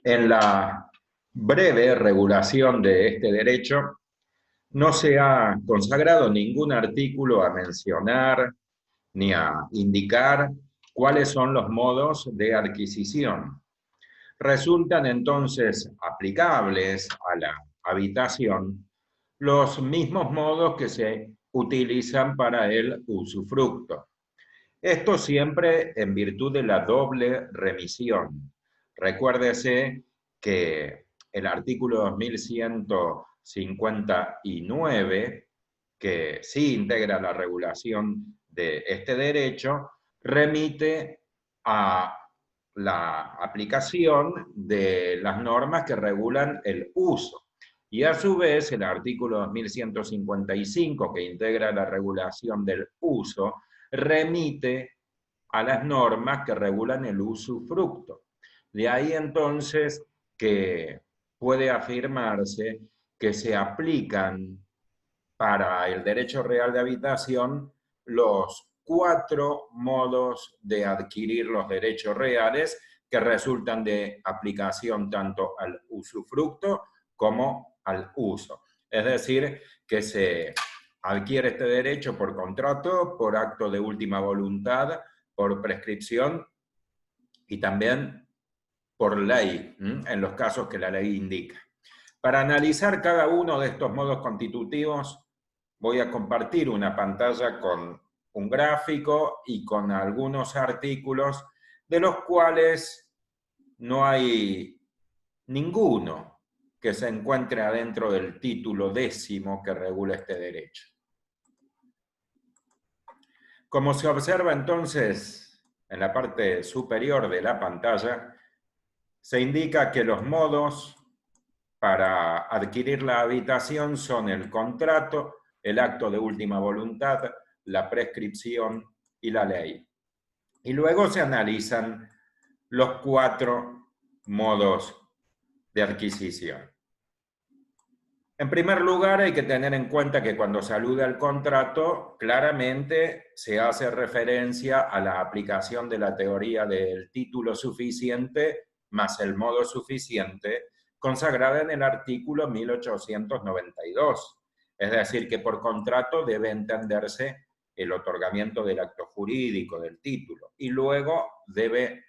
En la breve regulación de este derecho, no se ha consagrado ningún artículo a mencionar ni a indicar cuáles son los modos de adquisición. Resultan entonces aplicables a la habitación los mismos modos que se utilizan para el usufructo. Esto siempre en virtud de la doble remisión. Recuérdese que el artículo 2159, que sí integra la regulación de este derecho, remite a la aplicación de las normas que regulan el uso. Y a su vez, el artículo 2155, que integra la regulación del uso, remite a las normas que regulan el usufructo. De ahí entonces que puede afirmarse que se aplican para el derecho real de habitación los cuatro modos de adquirir los derechos reales que resultan de aplicación tanto al usufructo como al uso. Es decir, que se adquiere este derecho por contrato, por acto de última voluntad, por prescripción y también por ley, en los casos que la ley indica. Para analizar cada uno de estos modos constitutivos, voy a compartir una pantalla con un gráfico y con algunos artículos de los cuales no hay ninguno que se encuentre adentro del título 10º que regula este derecho. Como se observa entonces en la parte superior de la pantalla, se indica que los modos para adquirir la habitación son el contrato, el acto de última voluntad, la prescripción y la ley. Y luego se analizan los cuatro modos de adquisición. En primer lugar, hay que tener en cuenta que cuando se alude al contrato, claramente se hace referencia a la aplicación de la teoría del título suficiente más el modo suficiente, consagrada en el artículo 1892. Es decir, que por contrato debe entenderse el otorgamiento del acto jurídico del título y luego debe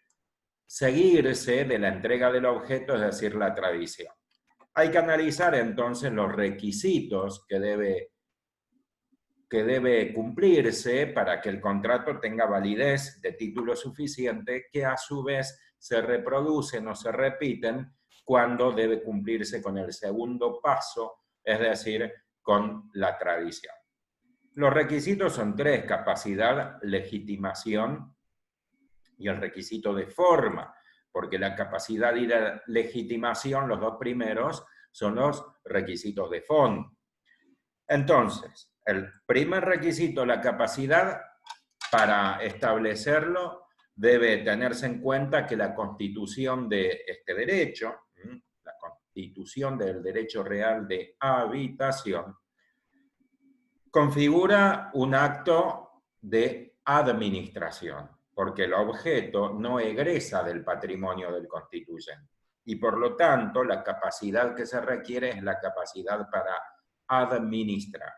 seguirse de la entrega del objeto, es decir, la tradición. Hay que analizar entonces los requisitos que debe cumplirse para que el contrato tenga validez de título suficiente, que a su vez se reproducen o se repiten cuando debe cumplirse con el segundo paso, es decir, con la tradición. Los requisitos son tres: capacidad, legitimación y el requisito de forma, porque la capacidad y la legitimación, los dos primeros, son los requisitos de fondo. Entonces, el primer requisito, la capacidad, para establecerlo debe tenerse en cuenta que la constitución de este derecho, la constitución del derecho real de habitación, configura un acto de administración, porque el objeto no egresa del patrimonio del constituyente. Y por lo tanto, la capacidad que se requiere es la capacidad para administrar.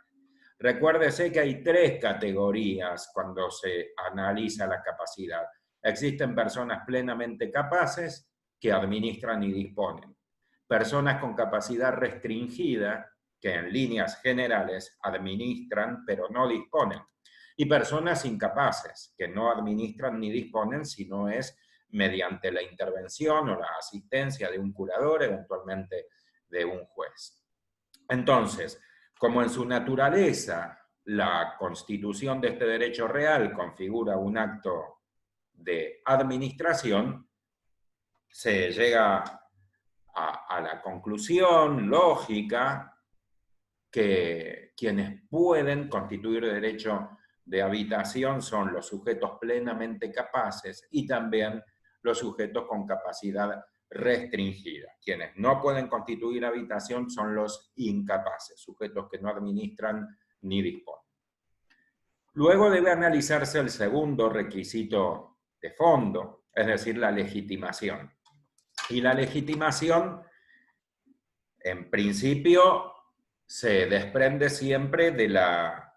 Recuérdese que hay tres categorías cuando se analiza la capacidad. Existen personas plenamente capaces que administran y disponen. Personas con capacidad restringida que en líneas generales administran pero no disponen. Y personas incapaces que no administran ni disponen, sino es mediante la intervención o la asistencia de un curador, eventualmente de un juez. Entonces, como en su naturaleza la constitución de este derecho real configura un acto de administración, se llega a la conclusión lógica que quienes pueden constituir derecho de habitación son los sujetos plenamente capaces y también los sujetos con capacidad restringida. Quienes no pueden constituir habitación son los incapaces, sujetos que no administran ni disponen. Luego debe analizarse el segundo requisito de fondo, es decir, la legitimación. Y la legitimación, en principio, se desprende siempre de la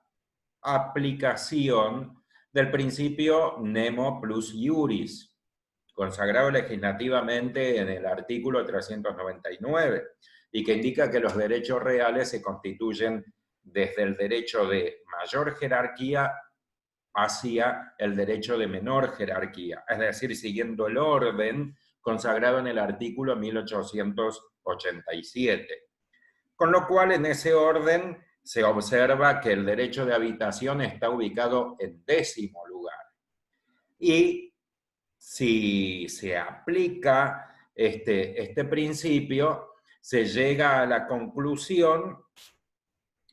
aplicación del principio nemo plus iuris, consagrado legislativamente en el artículo 399, y que indica que los derechos reales se constituyen desde el derecho de mayor jerarquía hacia el derecho de menor jerarquía, es decir, siguiendo el orden consagrado en el artículo 1887. Con lo cual, en ese orden se observa que el derecho de habitación está ubicado en 10º lugar. Y si se aplica este principio, se llega a la conclusión,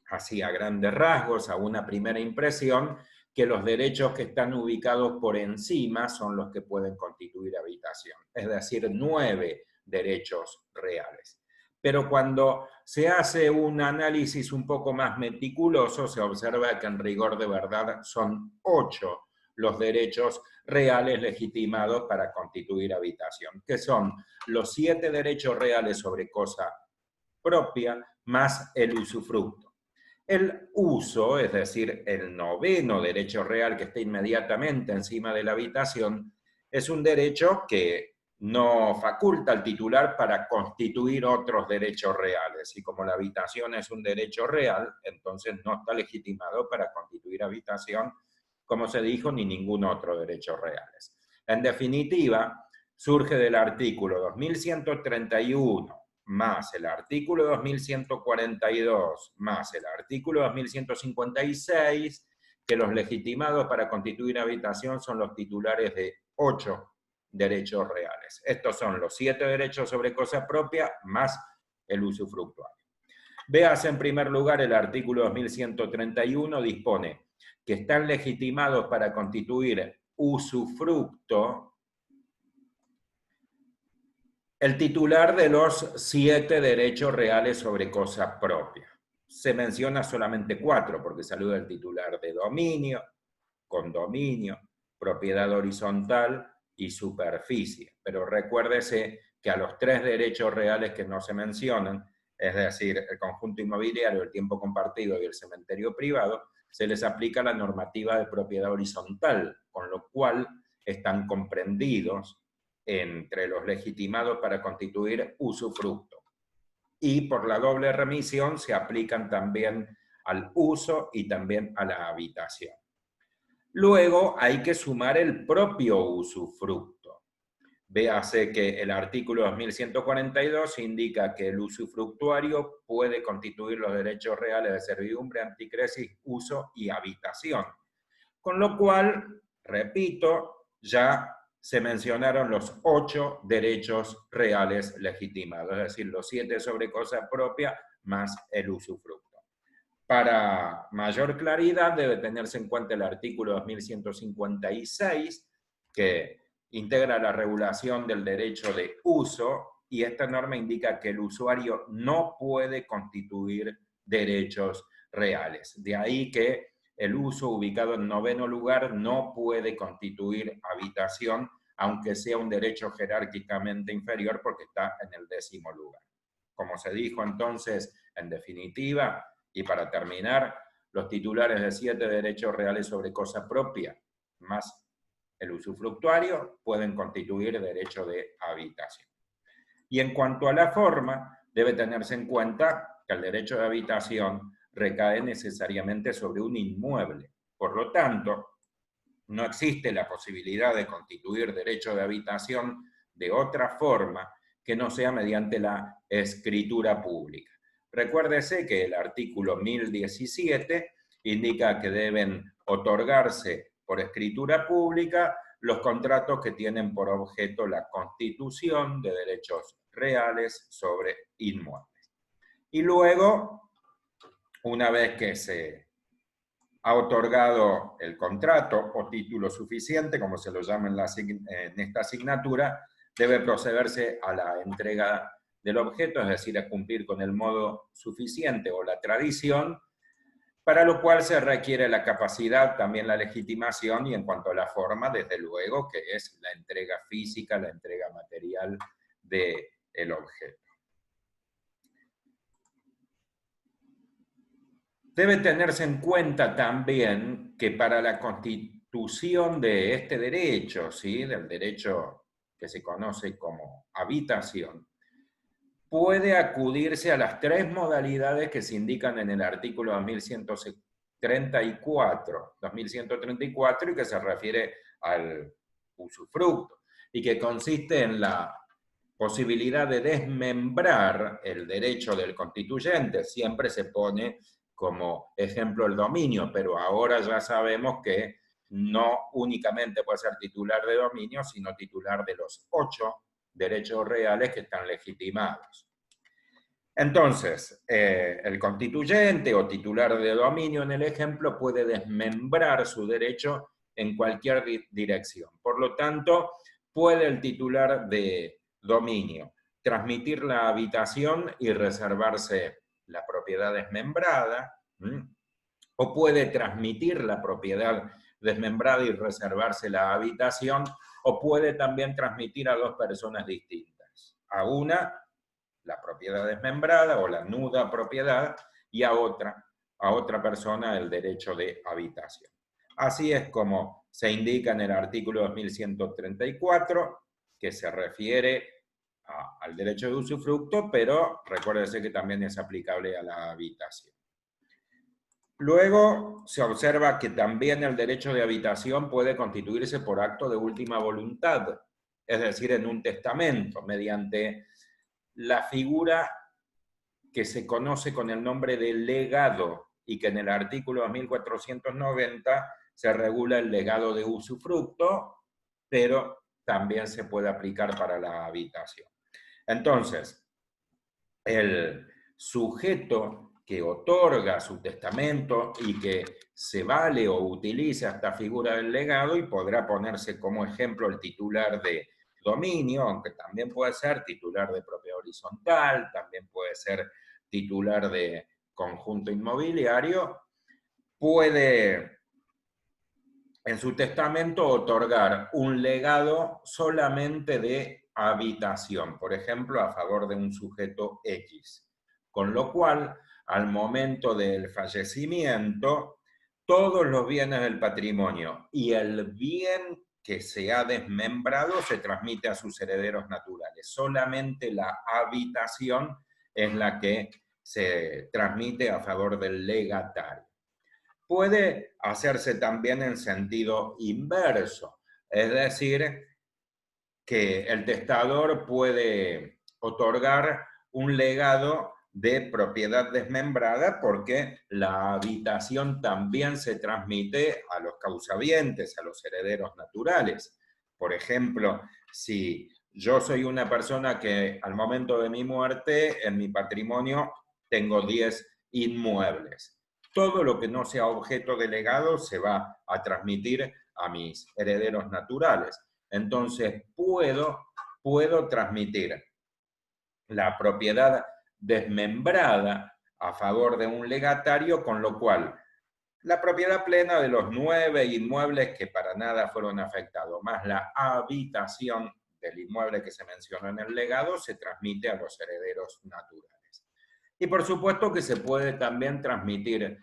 así a grandes rasgos, a una primera impresión, que los derechos que están ubicados por encima son los que pueden constituir habitación, es decir, 9 derechos reales. Pero cuando se hace un análisis un poco más meticuloso, se observa que en rigor de verdad son 8 los derechos reales legitimados para constituir habitación, que son los 7 derechos reales sobre cosa propia más el usufructo. El uso, es decir, el 9º derecho real que está inmediatamente encima de la habitación, es un derecho que no faculta al titular para constituir otros derechos reales. Y como la habitación es un derecho real, entonces no está legitimado para constituir habitación, como se dijo, ni ningún otro derecho reales. En definitiva, surge del artículo 2131 más el artículo 2142, más el artículo 2156, que los legitimados para constituir habitación son los titulares de 8 derechos reales. Estos son los 7 derechos sobre cosa propia, más el usufructuario. Véase en primer lugar el artículo 2131, dispone que están legitimados para constituir usufructo el titular de los 7 derechos reales sobre cosa propia. Se menciona solamente 4, porque saluda el titular de dominio, condominio, propiedad horizontal y superficie. Pero recuérdese que a los 3 derechos reales que no se mencionan, es decir, el conjunto inmobiliario, el tiempo compartido y el cementerio privado, se les aplica la normativa de propiedad horizontal, con lo cual están comprendidos entre los legitimados para constituir usufructo. Y por la doble remisión se aplican también al uso y también a la habitación. Luego hay que sumar el propio usufructo. Véase que el artículo 2142 indica que el usufructuario puede constituir los derechos reales de servidumbre, anticresis, uso y habitación. Con lo cual, repito, ya se mencionaron los 8 derechos reales legitimados, es decir, los 7 sobre cosa propia más el usufructo. Para mayor claridad debe tenerse en cuenta el artículo 2156, que integra la regulación del derecho de uso, y esta norma indica que el usuario no puede constituir derechos reales. De ahí que el uso, ubicado en 9º lugar, no puede constituir habitación, aunque sea un derecho jerárquicamente inferior, porque está en el 10º lugar. Como se dijo entonces, en definitiva, y para terminar, los titulares de 7 derechos reales sobre cosa propia, más el usufructuario, pueden constituir derecho de habitación. Y en cuanto a la forma, debe tenerse en cuenta que el derecho de habitación recae necesariamente sobre un inmueble. Por lo tanto, no existe la posibilidad de constituir derecho de habitación de otra forma que no sea mediante la escritura pública. Recuérdese que el artículo 1017 indica que deben otorgarse por escritura pública los contratos que tienen por objeto la constitución de derechos reales sobre inmuebles. Y luego, una vez que se ha otorgado el contrato o título suficiente, como se lo llama en esta asignatura, debe procederse a la entrega del objeto, es decir, a cumplir con el modo suficiente o la tradición, para lo cual se requiere la capacidad, también la legitimación, y en cuanto a la forma, desde luego, que es la entrega física, la entrega material del objeto. Debe tenerse en cuenta también que para la constitución de este derecho, ¿sí?, del derecho que se conoce como habitación, puede acudirse a las tres modalidades que se indican en el artículo 2134 y que se refiere al usufructo, y que consiste en la posibilidad de desmembrar el derecho del constituyente. Siempre se pone como ejemplo el dominio, pero ahora ya sabemos que no únicamente puede ser titular de dominio, sino titular de los 8 derechos reales que están legitimados. Entonces, el constituyente o titular de dominio en el ejemplo puede desmembrar su derecho en cualquier dirección. Por lo tanto, puede el titular de dominio transmitir la habitación y reservarse la propiedad desmembrada, o puede transmitir la propiedad desmembrada y reservarse la habitación, o puede también transmitir a dos personas distintas. A una, la propiedad desmembrada o la nuda propiedad, y a otra persona el derecho de habitación. Así es como se indica en el artículo 2134, que se refiere al derecho de usufructo, pero recuérdese que también es aplicable a la habitación. Luego se observa que también el derecho de habitación puede constituirse por acto de última voluntad, es decir, en un testamento, mediante la figura que se conoce con el nombre de legado, y que en el artículo 2490 se regula el legado de usufructo, pero también se puede aplicar para la habitación. Entonces, el sujeto que otorga su testamento y que se vale o utiliza esta figura del legado, y podrá ponerse como ejemplo el titular de dominio, aunque también puede ser titular de propiedad horizontal, también puede ser titular de conjunto inmobiliario, puede en su testamento otorgar un legado solamente de habitación, por ejemplo, a favor de un sujeto X. Con lo cual, al momento del fallecimiento, todos los bienes del patrimonio y el bien que se ha desmembrado se transmite a sus herederos naturales. Solamente la habitación es la que se transmite a favor del legatario. Puede hacerse también en sentido inverso, es decir, que el testador puede otorgar un legado de propiedad desmembrada porque la habitación también se transmite a los causavientes, a los herederos naturales. Por ejemplo, si yo soy una persona que al momento de mi muerte, en mi patrimonio tengo 10 inmuebles, todo lo que no sea objeto de legado se va a transmitir a mis herederos naturales. Entonces, puedo transmitir la propiedad desmembrada a favor de un legatario, con lo cual la propiedad plena de los 9 inmuebles que para nada fueron afectados, más la habitación del inmueble que se mencionó en el legado, se transmite a los herederos naturales. Y por supuesto que se puede también transmitir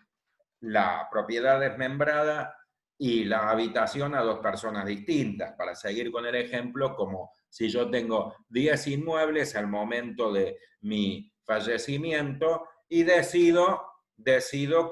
la propiedad desmembrada y la habitación a dos personas distintas. Para seguir con el ejemplo, como si yo tengo 10 inmuebles al momento de mi fallecimiento y decido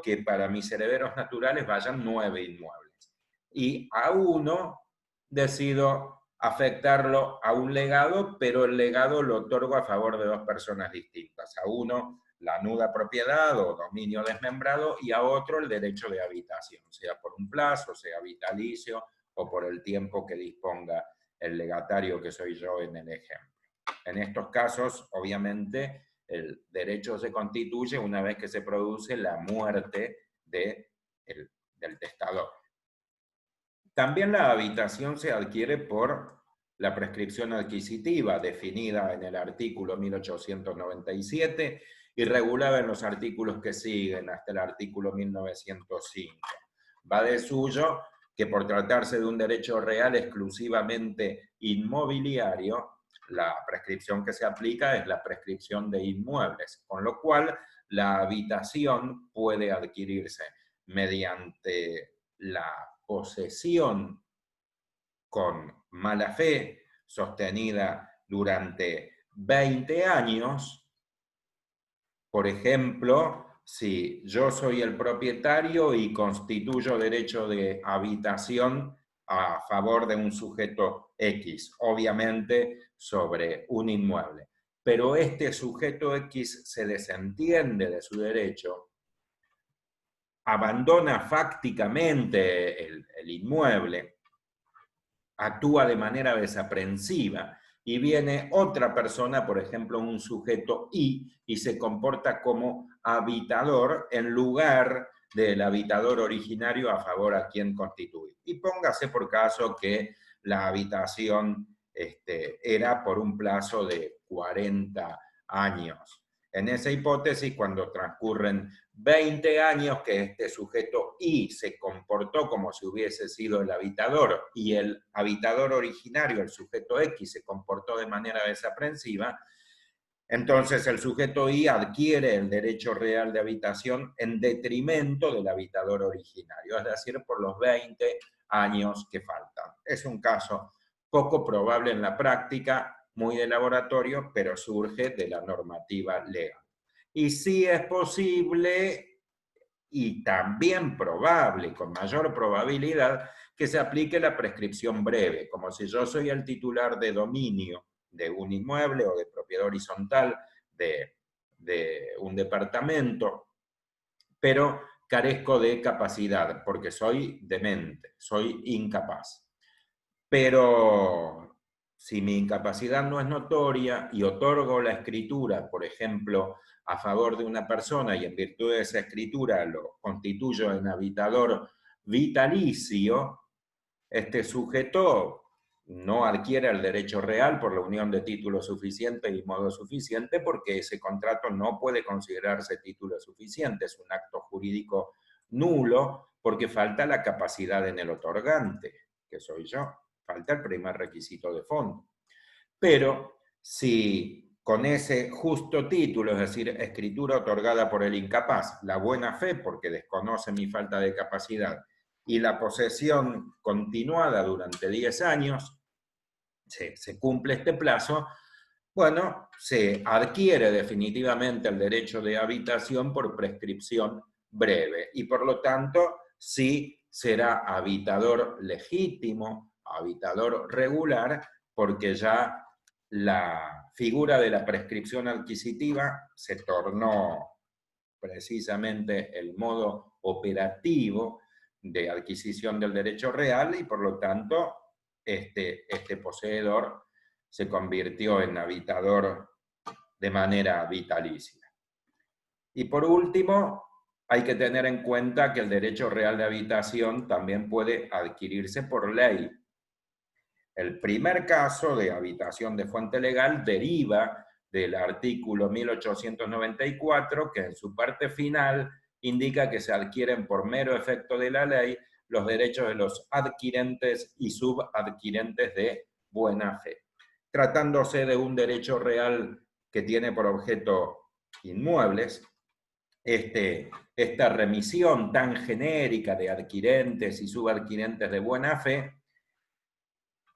que para mis herederos naturales vayan 9 inmuebles. Y a uno decido afectarlo a un legado, pero el legado lo otorgo a favor de dos personas distintas. A uno la nuda propiedad o dominio desmembrado, y a otro el derecho de habitación, sea por un plazo, sea vitalicio, o por el tiempo que disponga el legatario, que soy yo en el ejemplo. En estos casos, obviamente, el derecho se constituye una vez que se produce la muerte del testador. También la habitación se adquiere por la prescripción adquisitiva, definida en el artículo 1897 y regulada en los artículos que siguen hasta el artículo 1905. Va de suyo que por tratarse de un derecho real exclusivamente inmobiliario, la prescripción que se aplica es la prescripción de inmuebles, con lo cual la habitación puede adquirirse mediante la posesión con mala fe sostenida durante 20 años. Por ejemplo, si yo soy el propietario y constituyo derecho de habitación a favor de un sujeto X, obviamente sobre un inmueble, pero este sujeto X se desentiende de su derecho, abandona fácticamente el inmueble, actúa de manera desaprensiva y viene otra persona, por ejemplo, un sujeto y se comporta como habitador en lugar del habitador originario a favor a quien constituye. Y póngase por caso que la habitación era por un plazo de 40 años. En esa hipótesis, cuando transcurren 20 años que este sujeto I se comportó como si hubiese sido el habitador y el habitador originario, el sujeto X, se comportó de manera desaprensiva, entonces el sujeto I adquiere el derecho real de habitación en detrimento del habitador originario, es decir, por los 20 años que faltan. Es un caso poco probable en la práctica, muy de laboratorio, pero surge de la normativa legal. Y sí es posible y también probable, con mayor probabilidad, que se aplique la prescripción breve, como si yo soy el titular de dominio de un inmueble o de propiedad horizontal de un departamento, pero carezco de capacidad porque soy demente, soy incapaz. Pero si mi incapacidad no es notoria y otorgo la escritura, por ejemplo, a favor de una persona y en virtud de esa escritura lo constituyo en habitador vitalicio, este sujeto no adquiere el derecho real por la unión de título suficiente y modo suficiente porque ese contrato no puede considerarse título suficiente, es un acto jurídico nulo porque falta la capacidad en el otorgante, que soy yo, falta el primer requisito de fondo. Pero si con ese justo título, es decir, escritura otorgada por el incapaz, la buena fe porque desconoce mi falta de capacidad y la posesión continuada durante 10 años, se cumple este plazo, bueno, se adquiere definitivamente el derecho de habitación por prescripción breve y por lo tanto sí será habitador legítimo, habitador regular, porque ya la figura de la prescripción adquisitiva se tornó precisamente el modo operativo de adquisición del derecho real y por lo tanto este poseedor se convirtió en habitador de manera vitalicia. Y por último, hay que tener en cuenta que el derecho real de habitación también puede adquirirse por ley. El primer caso de habitación de fuente legal deriva del artículo 1894, que en su parte final indica que se adquieren por mero efecto de la ley los derechos de los adquirentes y subadquirentes de buena fe. Tratándose de un derecho real que tiene por objeto inmuebles, esta remisión tan genérica de adquirentes y subadquirentes de buena fe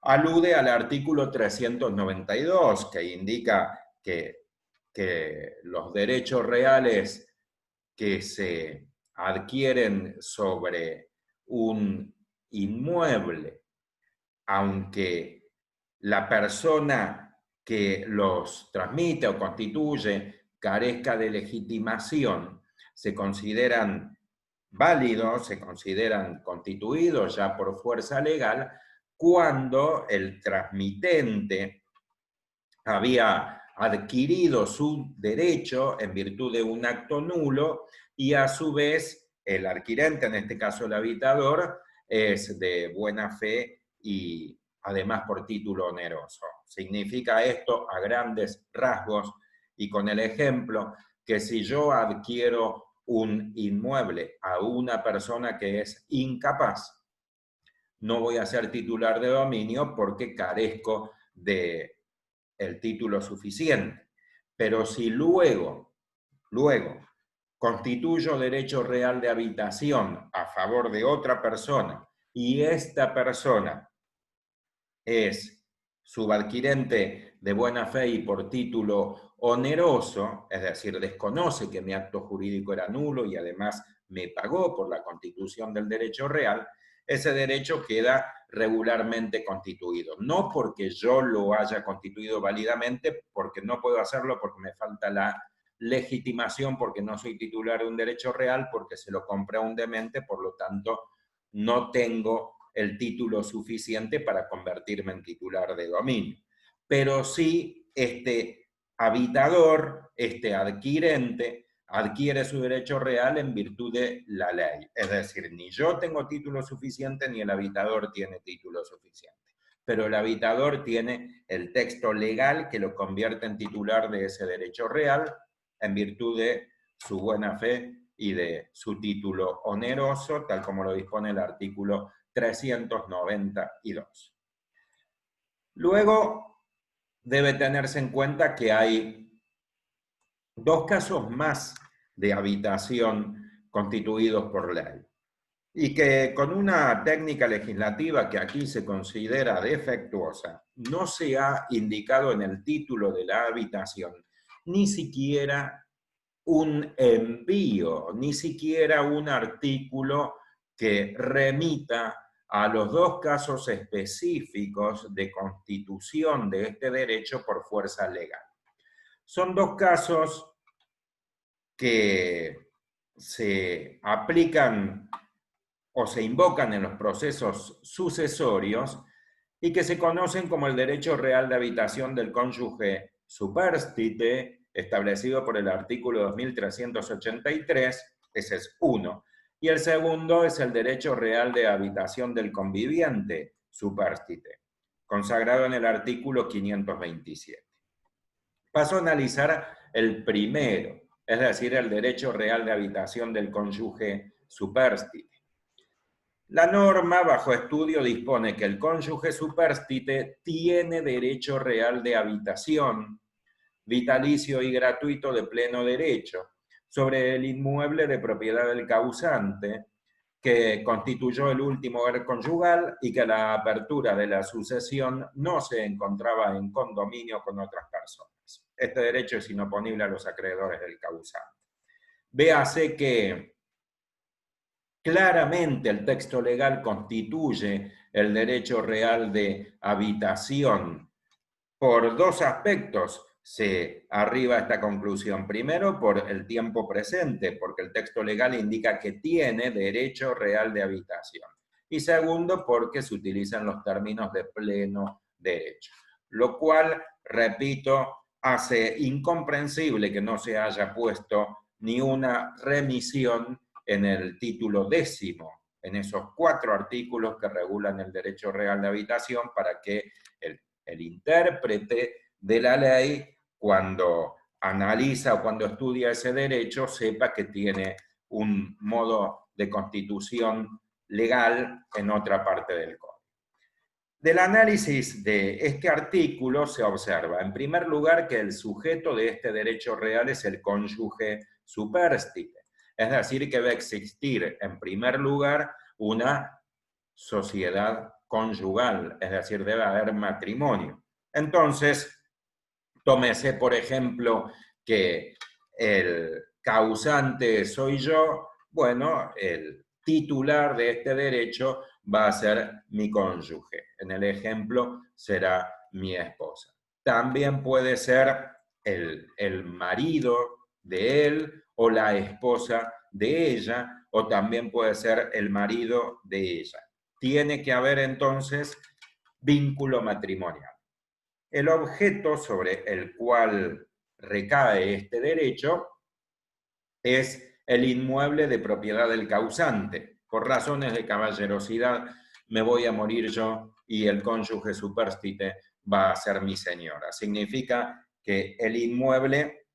alude al artículo 392, que indica que los derechos reales que se adquieren sobre un inmueble, aunque la persona que los transmite o constituye carezca de legitimación, se consideran válidos, se consideran constituidos ya por fuerza legal, cuando el transmitente había adquirido su derecho en virtud de un acto nulo y a su vez el adquirente, en este caso el habitador, es de buena fe y además por título oneroso. Significa esto a grandes rasgos y con el ejemplo que si yo adquiero un inmueble a una persona que es incapaz, no voy a ser titular de dominio porque carezco de el título suficiente. Pero si luego constituyo derecho real de habitación a favor de otra persona y esta persona es subadquirente de buena fe y por título oneroso, es decir, desconoce que mi acto jurídico era nulo y además me pagó por la constitución del derecho real, ese derecho queda regularmente constituido. No porque yo lo haya constituido válidamente, porque no puedo hacerlo, porque me falta la legitimación, porque no soy titular de un derecho real, porque se lo compré a un demente, por lo tanto, no tengo el título suficiente para convertirme en titular de dominio. Pero sí, este habitador, este adquirente, adquiere su derecho real en virtud de la ley. Es decir, ni yo tengo título suficiente ni el habitador tiene título suficiente. Pero el habitador tiene el texto legal que lo convierte en titular de ese derecho real en virtud de su buena fe y de su título oneroso, tal como lo dispone el artículo 392. Luego, debe tenerse en cuenta que hay dos casos más de habitación constituidos por ley y que con una técnica legislativa que aquí se considera defectuosa, no se ha indicado en el título de la habitación ni siquiera un envío, ni siquiera un artículo que remita a los dos casos específicos de constitución de este derecho por fuerza legal. Son dos casos que se aplican o se invocan en los procesos sucesorios y que se conocen como el derecho real de habitación del cónyuge supérstite, establecido por el artículo 2383, ese es uno, y el segundo es el derecho real de habitación del conviviente supérstite, consagrado en el artículo 527. Paso a analizar el primero, es decir, el derecho real de habitación del cónyuge supérstite. La norma bajo estudio dispone que el cónyuge supérstite tiene derecho real de habitación, vitalicio y gratuito de pleno derecho, sobre el inmueble de propiedad del causante, que constituyó el último hogar conyugal y que a la apertura de la sucesión no se encontraba en condominio con otras personas. Este derecho es inoponible a los acreedores del causante. Véase que claramente el texto legal constituye el derecho real de habitación por dos aspectos. Se arriba a esta conclusión. Primero, por el tiempo presente, porque el texto legal indica que tiene derecho real de habitación. Y segundo, porque se utilizan los términos de pleno derecho. Lo cual, repito, hace incomprensible que no se haya puesto ni una remisión en el título 10, en esos 4 artículos que regulan el derecho real de habitación, para que el intérprete de la ley, cuando analiza o cuando estudia ese derecho, sepa que tiene un modo de constitución legal en otra parte del código. Del análisis de este artículo se observa, en primer lugar, que el sujeto de este derecho real es el cónyuge supérstite. Es decir, que debe existir, en primer lugar, una sociedad conyugal, es decir, debe haber matrimonio. Entonces, tómese, por ejemplo, que el causante soy yo, bueno, el titular de este derecho va a ser mi cónyuge. En el ejemplo será mi esposa. También puede ser el marido de él o la esposa de ella, o también puede ser el marido de ella. Tiene que haber entonces vínculo matrimonial. El objeto sobre el cual recae este derecho es el inmueble de propiedad del causante. Por razones de caballerosidad me voy a morir yo y el cónyuge supérstite va a ser mi señora. Significa que el inmueble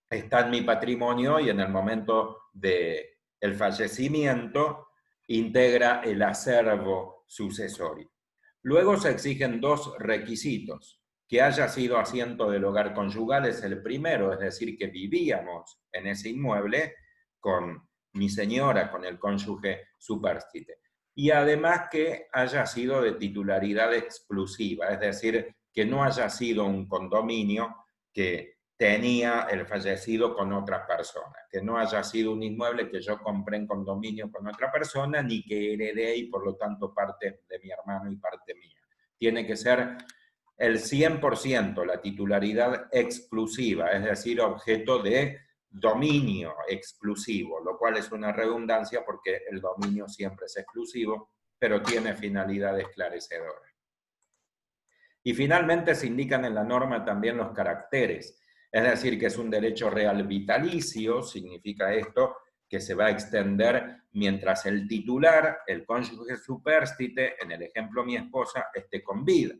está en mi patrimonio y en el momento del fallecimiento integra el acervo sucesorio. Luego se exigen 2 requisitos. que haya sido asiento del hogar conyugal es el primero, es decir, que vivíamos en ese inmueble con mi señora, con el cónyuge supérstite. Y además que haya sido de titularidad exclusiva, es decir, que no haya sido un condominio que tenía el fallecido con otra persona, que no haya sido un inmueble que yo compré en condominio con otra persona, ni que heredé y por lo tanto parte de mi hermano y parte mía. Tiene que ser el 100%, la titularidad exclusiva, es decir, objeto de dominio exclusivo, lo cual es una redundancia porque el dominio siempre es exclusivo, pero tiene finalidad esclarecedora. Y finalmente se indican en la norma también los caracteres, es decir, que es un derecho real vitalicio, significa esto que se va a extender mientras el titular, el cónyuge supérstite, en el ejemplo mi esposa, esté con vida.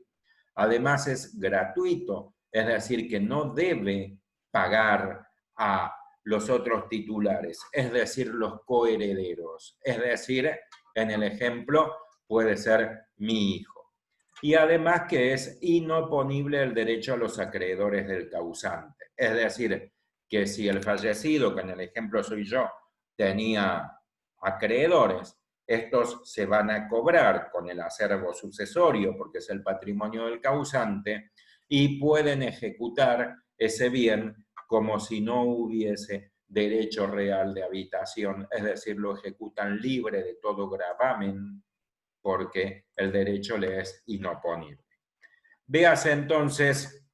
Además es gratuito, es decir, que no debe pagar a los otros titulares, es decir, los coherederos. Es decir, en el ejemplo puede ser mi hijo. Y además que es inoponible el derecho a los acreedores del causante. Es decir, que si el fallecido, que en el ejemplo soy yo, tenía acreedores, estos se van a cobrar con el acervo sucesorio, porque es el patrimonio del causante, y pueden ejecutar ese bien como si no hubiese derecho real de habitación, es decir, lo ejecutan libre de todo gravamen, porque el derecho le es inoponible. Véase entonces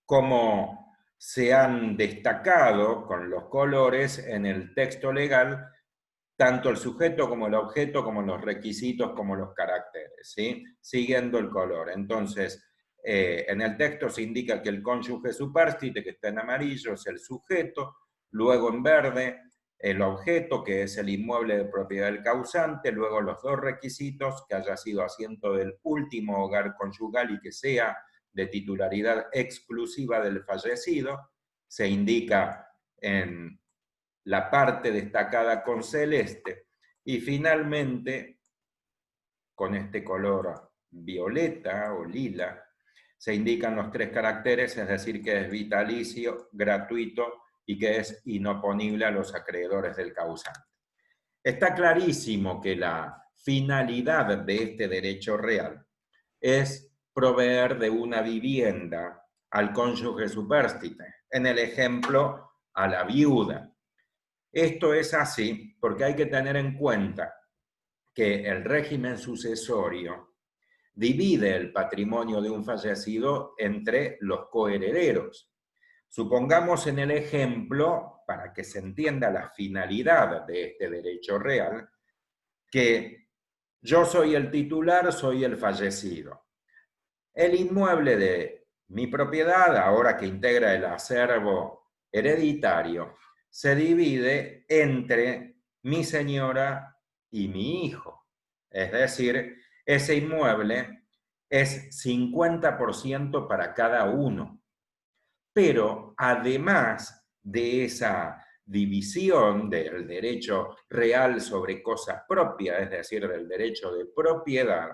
cómo se han destacado con los colores en el texto legal tanto el sujeto como el objeto, como los requisitos, como los caracteres, ¿sí? Siguiendo el color. Entonces, en el texto se indica que el cónyuge supérstite, que está en amarillo, es el sujeto, luego en verde, el objeto, que es el inmueble de propiedad del causante, luego los dos requisitos, que haya sido asiento del último hogar conyugal y que sea de titularidad exclusiva del fallecido, se indica en la parte destacada con celeste, y finalmente, con este color violeta o lila, se indican los tres caracteres, es decir, que es vitalicio, gratuito y que es inoponible a los acreedores del causante. Está clarísimo que la finalidad de este derecho real es proveer de una vivienda al cónyuge supérstite, en el ejemplo, a la viuda. Esto es así porque hay que tener en cuenta que el régimen sucesorio divide el patrimonio de un fallecido entre los coherederos. Supongamos en el ejemplo, para que se entienda la finalidad de este derecho real, que yo soy el titular, soy el fallecido. El inmueble de mi propiedad, ahora que integra el acervo hereditario, se divide entre mi señora y mi hijo. Es decir, ese inmueble es 50% para cada uno. Pero además de esa división del derecho real sobre cosas propias, es decir, del derecho de propiedad,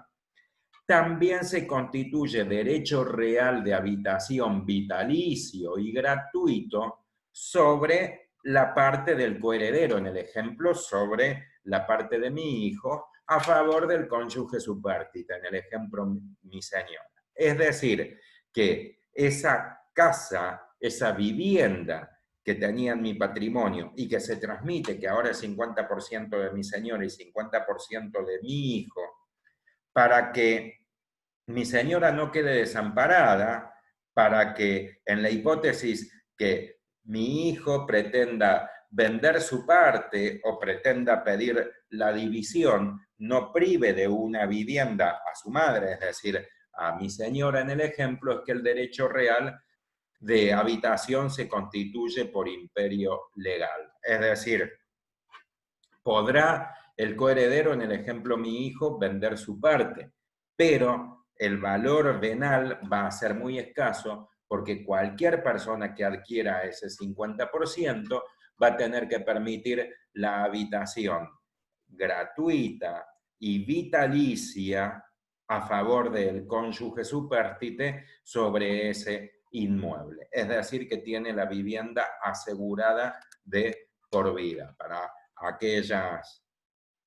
también se constituye derecho real de habitación vitalicio y gratuito sobre la parte del coheredero, en el ejemplo, sobre la parte de mi hijo, a favor del cónyuge supérstite, en el ejemplo, mi señora. Es decir, que esa casa, esa vivienda que tenía en mi patrimonio y que se transmite, que ahora es 50% de mi señora y 50% de mi hijo, para que mi señora no quede desamparada, para que en la hipótesis que mi hijo pretenda vender su parte o pretenda pedir la división, no prive de una vivienda a su madre, es decir, a mi señora en el ejemplo, es que el derecho real de habitación se constituye por imperio legal. Es decir, podrá el coheredero, en el ejemplo mi hijo, vender su parte, pero el valor venal va a ser muy escaso porque cualquier persona que adquiera ese 50% va a tener que permitir la habitación gratuita y vitalicia a favor del cónyuge supérstite sobre ese inmueble. Es decir, que tiene la vivienda asegurada de por vida para aquellas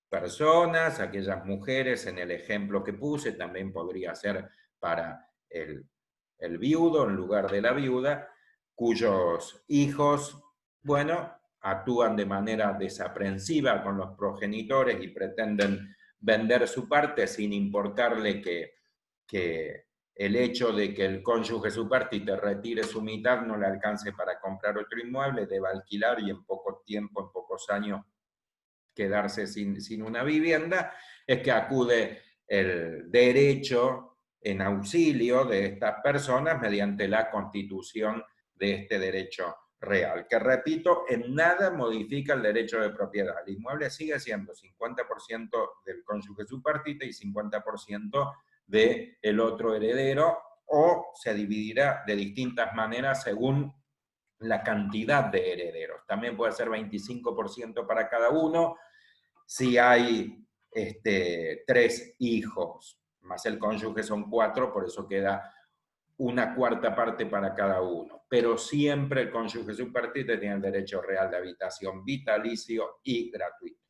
personas, aquellas mujeres, en el ejemplo que puse, también podría ser para el viudo en lugar de la viuda, cuyos hijos, bueno, actúan de manera desaprensiva con los progenitores y pretenden vender su parte sin importarle que el hecho de que el cónyuge supérstite retire su mitad no le alcance para comprar otro inmueble, debe alquilar y en poco tiempo, en pocos años, quedarse sin una vivienda, es que acude el derecho en auxilio de estas personas mediante la constitución de este derecho real, que repito, en nada modifica el derecho de propiedad. El inmueble sigue siendo 50% del cónyuge supérstite y 50% del otro heredero, o se dividirá de distintas maneras según la cantidad de herederos. También puede ser 25% para cada uno, si hay 3 hijos, más el cónyuge son 4, por eso queda una cuarta parte para cada uno. Pero siempre el cónyuge supérstite tiene el derecho real de habitación vitalicio y gratuito.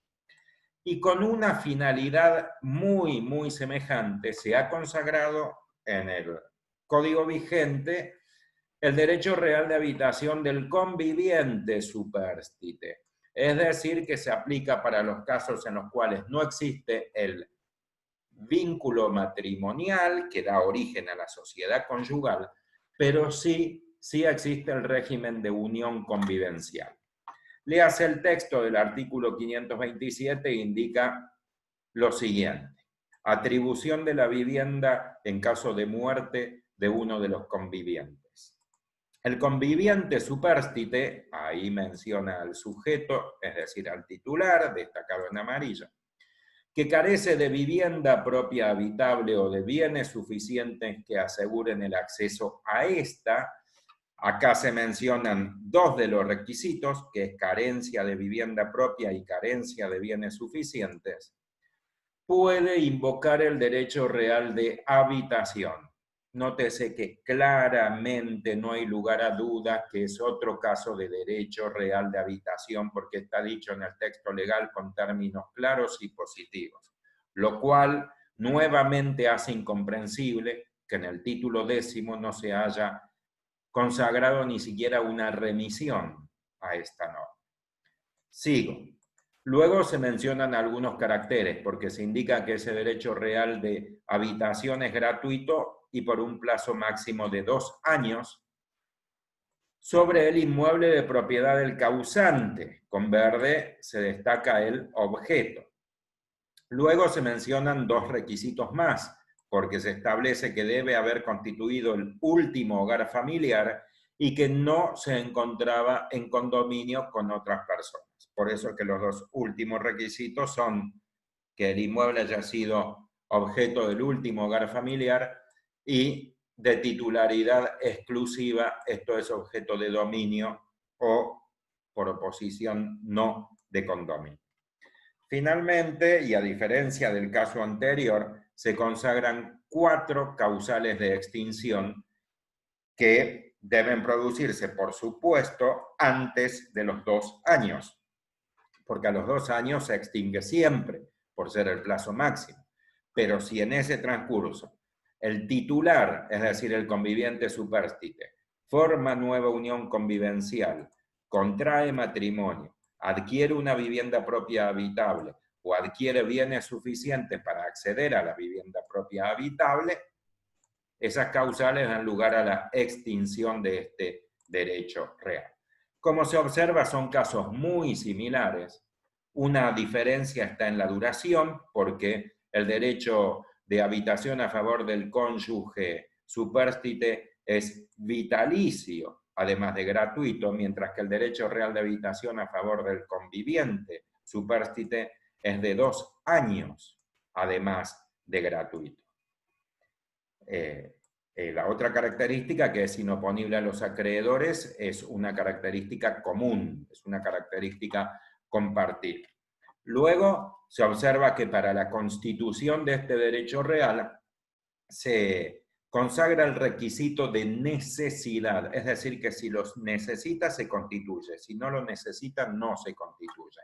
Y con una finalidad muy, muy semejante, se ha consagrado en el Código vigente el derecho real de habitación del conviviente supérstite. Es decir, que se aplica para los casos en los cuales no existe el vínculo matrimonial que da origen a la sociedad conyugal, pero sí existe el régimen de unión convivencial. Léase el texto del artículo 527 e indica lo siguiente: atribución de la vivienda en caso de muerte de uno de los convivientes. El conviviente supérstite, ahí menciona al sujeto, es decir, al titular, destacado en amarillo, que carece de vivienda propia habitable o de bienes suficientes que aseguren el acceso a esta. Acá se mencionan 2 de los requisitos, que es carencia de vivienda propia y carencia de bienes suficientes, puede invocar el derecho real de habitación. Nótese que claramente no hay lugar a dudas que es otro caso de derecho real de habitación, porque está dicho en el texto legal con términos claros y positivos, lo cual nuevamente hace incomprensible que en el título 10º no se haya consagrado ni siquiera una remisión a esta norma. Sigo. Luego se mencionan algunos caracteres, porque se indica que ese derecho real de habitación es gratuito y por un plazo máximo de 2 años sobre el inmueble de propiedad del causante. Con verde se destaca el objeto. Luego se mencionan 2 requisitos más, porque se establece que debe haber constituido el último hogar familiar y que no se encontraba en condominio con otras personas. Por eso es que los 2 últimos requisitos son que el inmueble haya sido objeto del último hogar familiar y de titularidad exclusiva, esto es objeto de dominio o, por oposición, no de condominio. Finalmente, y a diferencia del caso anterior, se consagran 4 causales de extinción que deben producirse, por supuesto, antes de los 2 años, porque a los 2 años se extingue siempre, por ser el plazo máximo. Pero si en ese transcurso el titular, es decir, el conviviente supérstite, forma nueva unión convivencial, contrae matrimonio, adquiere una vivienda propia habitable o adquiere bienes suficientes para acceder a la vivienda propia habitable, esas causales dan lugar a la extinción de este derecho real. Como se observa, son casos muy similares. Una diferencia está en la duración, porque el derecho de habitación a favor del cónyuge supérstite es vitalicio, además de gratuito, mientras que el derecho real de habitación a favor del conviviente supérstite es de 2 años, además de gratuito. La otra característica, que es inoponible a los acreedores, es una característica común, es una característica compartida. Luego se observa que para la constitución de este derecho real se consagra el requisito de necesidad, es decir, que si los necesita se constituye, si no lo necesita no se constituye.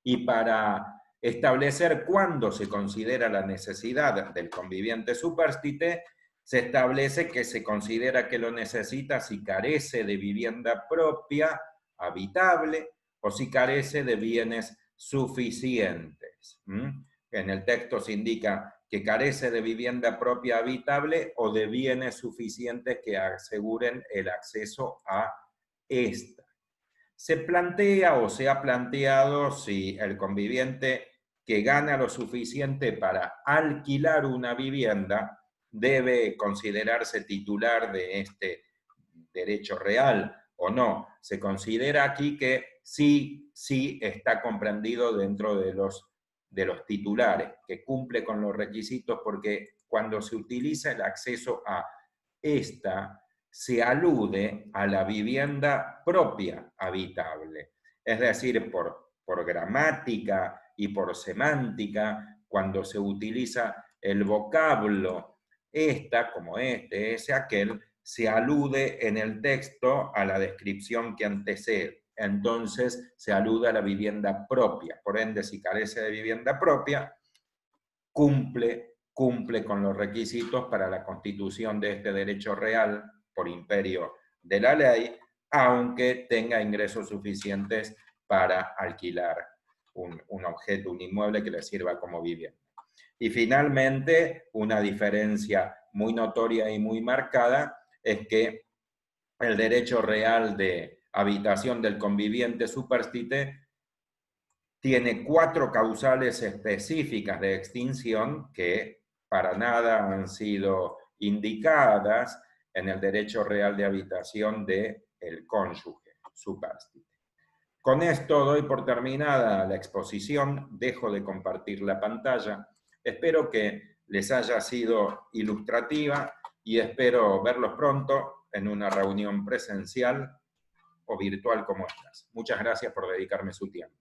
Y para establecer cuándo se considera la necesidad del conviviente supérstite, se establece que se considera que lo necesita si carece de vivienda propia, habitable, o si carece de bienes suficientes. En el texto se indica que carece de vivienda propia habitable o de bienes suficientes que aseguren el acceso a esta. Se plantea o se ha planteado si el conviviente que gana lo suficiente para alquilar una vivienda debe considerarse titular de este derecho real o no. Se considera aquí que sí está comprendido dentro de los titulares, que cumple con los requisitos, porque cuando se utiliza el acceso a esta, se alude a la vivienda propia habitable. Es decir, por gramática y por semántica, cuando se utiliza el vocablo esta, como este, ese, aquel, se alude en el texto a la descripción que antecede. Entonces se alude a la vivienda propia. Por ende, si carece de vivienda propia, cumple con los requisitos para la constitución de este derecho real por imperio de la ley, aunque tenga ingresos suficientes para alquilar un objeto, un inmueble que le sirva como vivienda. Y finalmente, una diferencia muy notoria y muy marcada es que el derecho real de habitación del conviviente supérstite tiene 4 causales específicas de extinción que para nada han sido indicadas en el derecho real de habitación del cónyuge supérstite. Con esto doy por terminada la exposición, dejo de compartir la pantalla. Espero que les haya sido ilustrativa y espero verlos pronto en una reunión presencial o virtual como esta. Muchas gracias por dedicarme su tiempo.